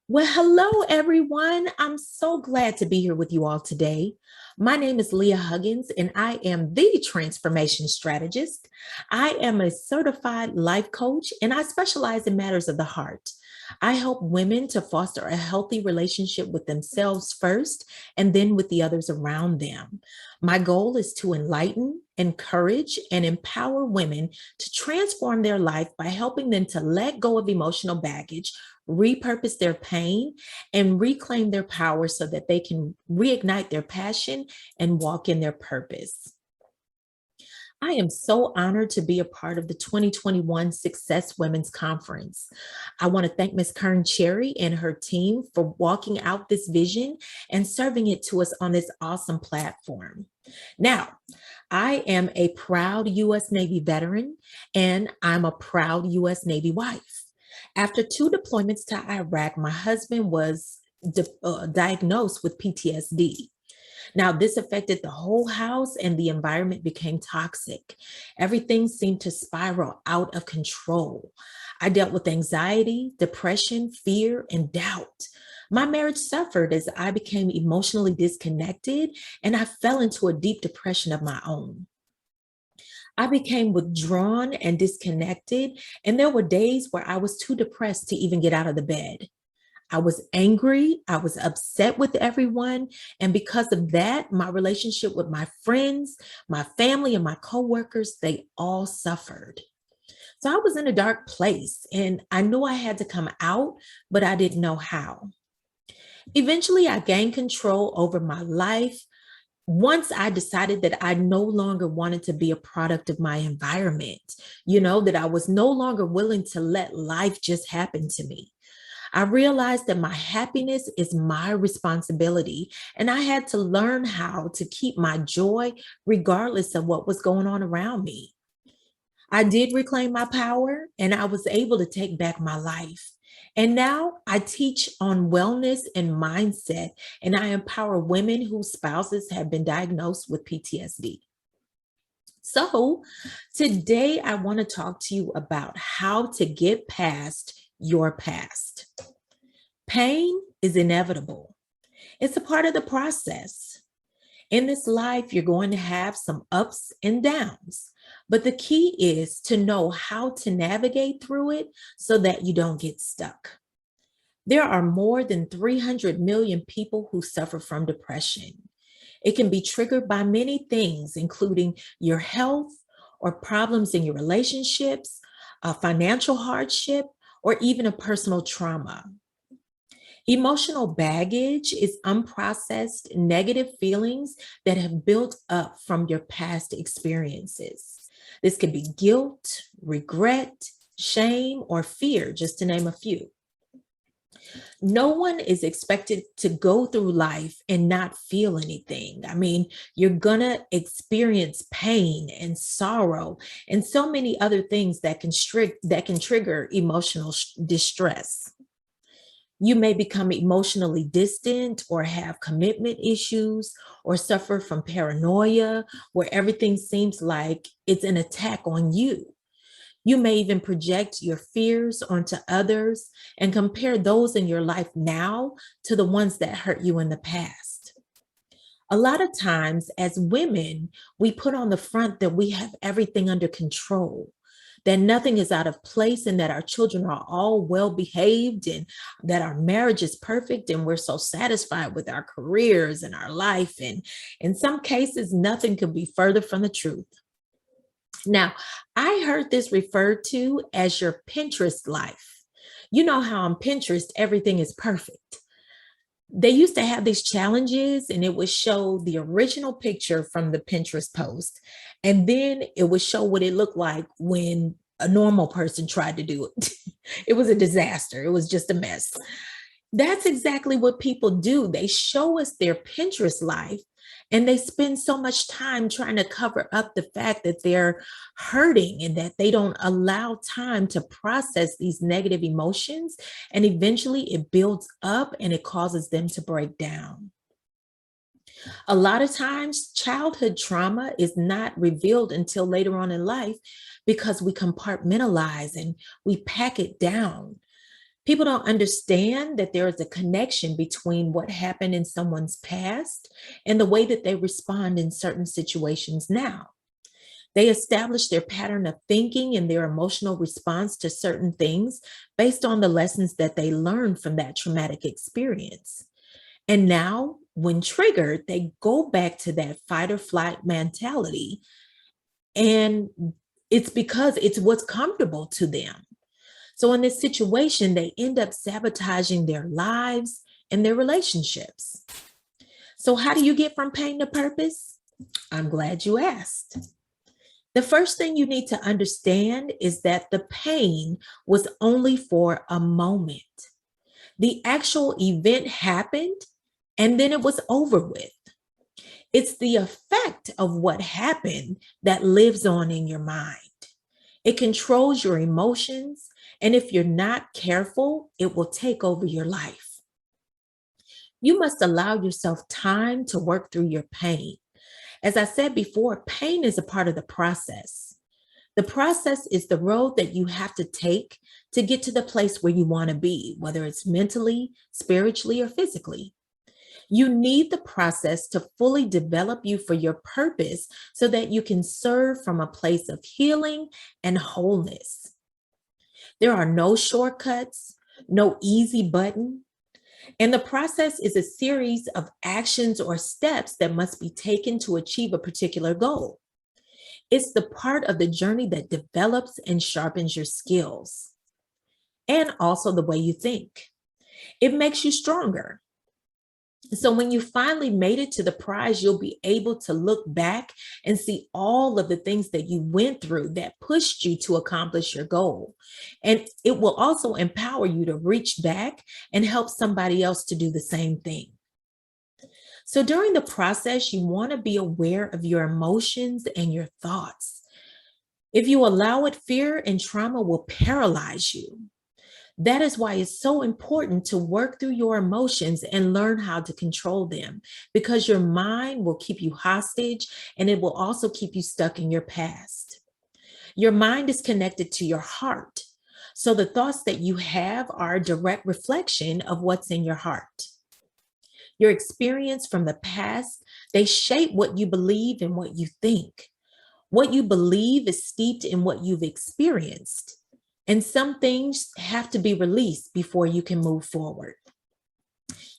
Well, hello, everyone. I'm so glad to be here with you all today. My name is Leah Huggins, and I am the transformation strategist. I am a certified life coach, and I specialize in matters of the heart. I help women to foster a healthy relationship with themselves first, and then with the others around them. My goal is to enlighten, encourage, and empower women to transform their life by helping them to let go of emotional baggage, repurpose their pain, and reclaim their power so that they can reignite their passion and walk in their purpose. I am so honored to be a part of the 2021 Success Women's Conference. I want to thank Ms. Kern Cherry and her team for walking out this vision and serving it to us on this awesome platform. Now, I am a proud U.S. Navy veteran, and I'm a proud U.S. Navy wife. After two deployments to Iraq, my husband was diagnosed with PTSD. Now, this affected the whole house and the environment became toxic. Everything seemed to spiral out of control. I dealt with anxiety, depression, fear, and doubt. My marriage suffered as I became emotionally disconnected and I fell into a deep depression of my own. I became withdrawn and disconnected, and there were days where I was too depressed to even get out of the bed. I was angry. I was upset with everyone. And because of that, my relationship with my friends, my family, and my coworkers, they all suffered. So I was in a dark place and I knew I had to come out, but I didn't know how. Eventually, I gained control over my life once I decided that I no longer wanted to be a product of my environment, that I was no longer willing to let life just happen to me. I realized that my happiness is my responsibility, and I had to learn how to keep my joy regardless of what was going on around me. I did reclaim my power, and I was able to take back my life. And now I teach on wellness and mindset, and I empower women whose spouses have been diagnosed with PTSD. So, today I want to talk to you about how to get past your past. Pain is inevitable. It's a part of the process. In this life, you're going to have some ups and downs, but the key is to know how to navigate through it so that you don't get stuck. There are more than 300 million people who suffer from depression. It can be triggered by many things, including your health or problems in your relationships, a financial hardship, or even a personal trauma. Emotional baggage is unprocessed negative feelings that have built up from your past experiences. This could be guilt, regret, shame, or fear, just to name a few. No one is expected to go through life and not feel anything. I mean, you're going to experience pain and sorrow and so many other things that can trigger emotional distress. You may become emotionally distant or have commitment issues or suffer from paranoia where everything seems like it's an attack on you. You may even project your fears onto others and compare those in your life now to the ones that hurt you in the past. A lot of times as women, we put on the front that we have everything under control, that nothing is out of place and that our children are all well behaved and that our marriage is perfect and we're so satisfied with our careers and our life. And in some cases, nothing could be further from the truth. Now, I heard this referred to as your Pinterest life. You know how on Pinterest, everything is perfect. They used to have these challenges and it would show the original picture from the Pinterest post. And then it would show what it looked like when a normal person tried to do it. It was a disaster. It was just a mess. That's exactly what people do. They show us their Pinterest life and they spend so much time trying to cover up the fact that they're hurting and that they don't allow time to process these negative emotions. And eventually it builds up and it causes them to break down. A lot of times, childhood trauma is not revealed until later on in life because we compartmentalize and we pack it down. People don't understand that there is a connection between what happened in someone's past and the way that they respond in certain situations now. They establish their pattern of thinking and their emotional response to certain things based on the lessons that they learned from that traumatic experience. And now, when triggered, they go back to that fight or flight mentality. And it's because it's what's comfortable to them. So, in this situation, they end up sabotaging their lives and their relationships. So, how do you get from pain to purpose? I'm glad you asked. The first thing you need to understand is that the pain was only for a moment. The actual event happened and then it was over with. It's the effect of what happened that lives on in your mind. It controls your emotions, and if you're not careful, it will take over your life. You must allow yourself time to work through your pain. As I said before, pain is a part of the process. The process is the road that you have to take to get to the place where you want to be, whether it's mentally, spiritually, or physically. You need the process to fully develop you for your purpose so that you can serve from a place of healing and wholeness. There are no shortcuts, no easy button. And the process is a series of actions or steps that must be taken to achieve a particular goal. It's the part of the journey that develops and sharpens your skills and also the way you think. It makes you stronger. So when you finally made it to the prize, you'll be able to look back and see all of the things that you went through that pushed you to accomplish your goal. And it will also empower you to reach back and help somebody else to do the same thing. So during the process, you want to be aware of your emotions and your thoughts. If you allow it, fear and trauma will paralyze you. That is why it's so important to work through your emotions and learn how to control them, because your mind will keep you hostage and it will also keep you stuck in your past. Your mind is connected to your heart. So the thoughts that you have are a direct reflection of what's in your heart. Your experience from the past, they shape what you believe and what you think. What you believe is steeped in what you've experienced. And some things have to be released before you can move forward.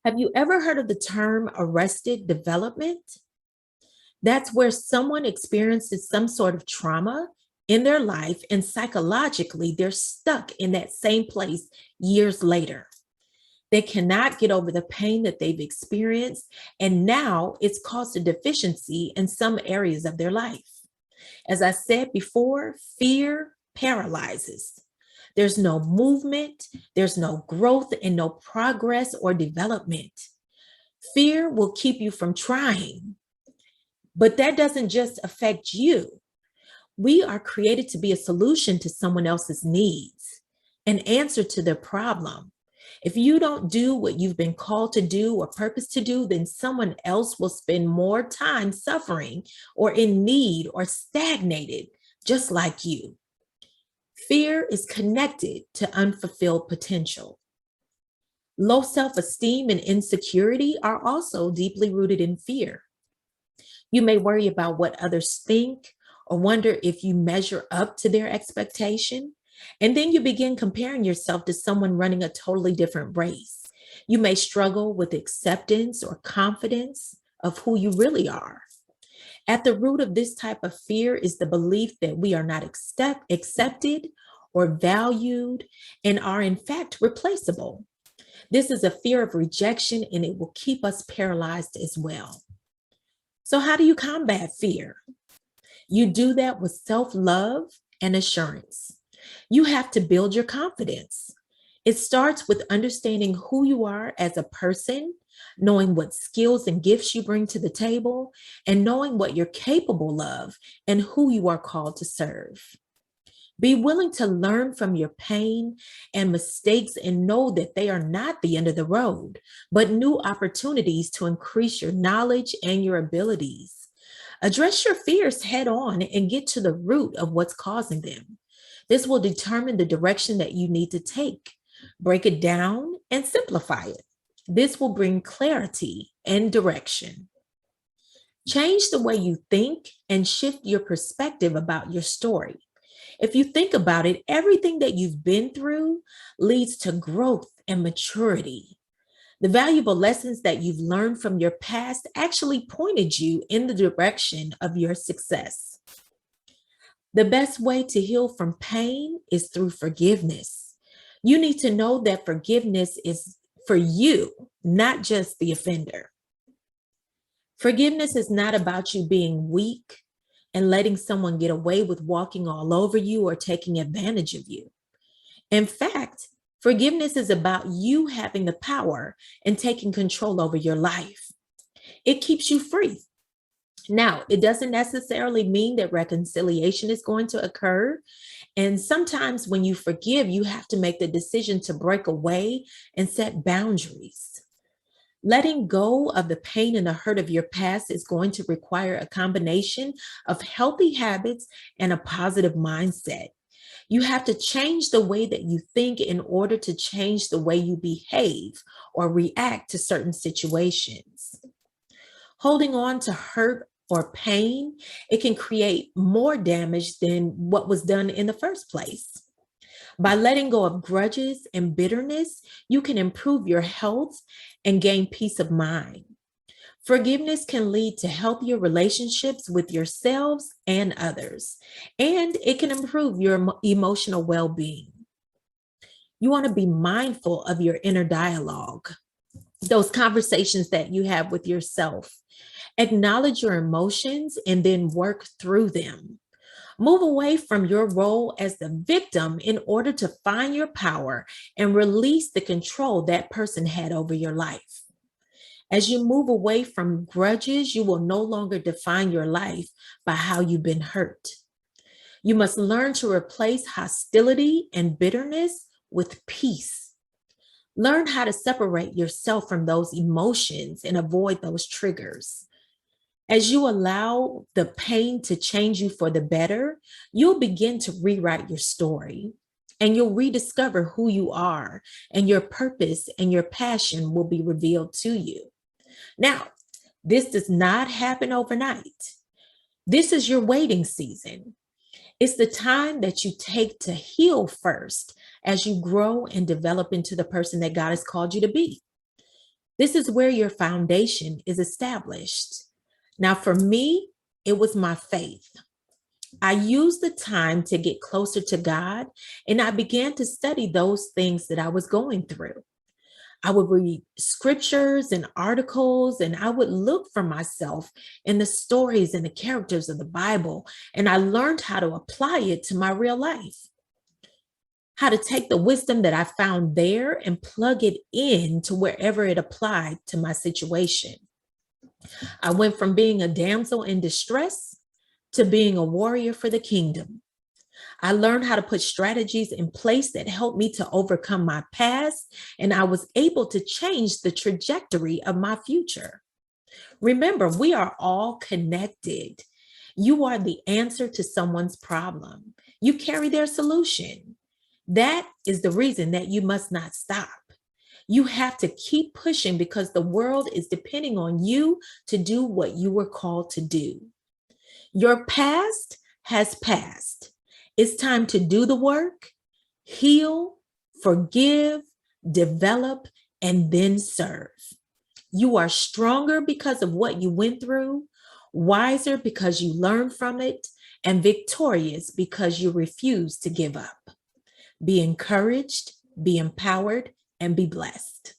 Have you ever heard of the term arrested development? That's where someone experiences some sort of trauma in their life and psychologically they're stuck in that same place years later. They cannot get over the pain that they've experienced, and now it's caused a deficiency in some areas of their life. As I said before, fear paralyzes. There's no movement, there's no growth, and no progress or development. Fear will keep you from trying, but that doesn't just affect you. We are created to be a solution to someone else's needs, an answer to their problem. If you don't do what you've been called to do or purpose to do, then someone else will spend more time suffering or in need or stagnated, just like you. Fear is connected to unfulfilled potential. Low self-esteem and insecurity are also deeply rooted in fear. You may worry about what others think or wonder if you measure up to their expectation. And then you begin comparing yourself to someone running a totally different race. You may struggle with acceptance or confidence of who you really are. At the root of this type of fear is the belief that we are not accepted or valued and are in fact replaceable. This is a fear of rejection and it will keep us paralyzed as well. So how do you combat fear? You do that with self-love and assurance. You have to build your confidence. It starts with understanding who you are as a person, knowing what skills and gifts you bring to the table, and knowing what you're capable of and who you are called to serve. Be willing to learn from your pain and mistakes and know that they are not the end of the road, but new opportunities to increase your knowledge and your abilities. Address your fears head on and get to the root of what's causing them. This will determine the direction that you need to take. Break it down and simplify it. This will bring clarity and direction. Change the way you think and shift your perspective about your story. If you think about it, everything that you've been through leads to growth and maturity. The valuable lessons that you've learned from your past actually pointed you in the direction of your success. The best way to heal from pain is through forgiveness. You need to know that forgiveness is for you, not just the offender. Forgiveness is not about you being weak and letting someone get away with walking all over you or taking advantage of you. In fact, forgiveness is about you having the power and taking control over your life. It keeps you free. Now, it doesn't necessarily mean that reconciliation is going to occur. And sometimes when you forgive, you have to make the decision to break away and set boundaries. Letting go of the pain and the hurt of your past is going to require a combination of healthy habits and a positive mindset. You have to change the way that you think in order to change the way you behave or react to certain situations. Holding on to hurt or pain, it can create more damage than what was done in the first place. By letting go of grudges and bitterness, you can improve your health and gain peace of mind. Forgiveness can lead to healthier relationships with yourselves and others, and it can improve your emotional well-being. You want to be mindful of your inner dialogue, those conversations that you have with yourself. Acknowledge your emotions and then work through them. Move away from your role as the victim in order to find your power and release the control that person had over your life. As you move away from grudges, you will no longer define your life by how you've been hurt. You must learn to replace hostility and bitterness with peace. Learn how to separate yourself from those emotions and avoid those triggers. As you allow the pain to change you for the better, you'll begin to rewrite your story and you'll rediscover who you are, and your purpose and your passion will be revealed to you. Now, this does not happen overnight. This is your waiting season. It's the time that you take to heal first as you grow and develop into the person that God has called you to be. This is where your foundation is established. Now, for me, it was my faith. I used the time to get closer to God, and I began to study those things that I was going through. I would read scriptures and articles, and I would look for myself in the stories and the characters of the Bible, and I learned how to apply it to my real life, how to take the wisdom that I found there and plug it in to wherever it applied to my situation. I went from being a damsel in distress to being a warrior for the kingdom. I learned how to put strategies in place that helped me to overcome my past, and I was able to change the trajectory of my future. Remember, we are all connected. You are the answer to someone's problem. You carry their solution. That is the reason that you must not stop. You have to keep pushing because the world is depending on you to do what you were called to do. Your past has passed. It's time to do the work, heal, forgive, develop, and then serve. You are stronger because of what you went through, wiser because you learned from it, and victorious because you refuse to give up. Be encouraged, be empowered, and be blessed.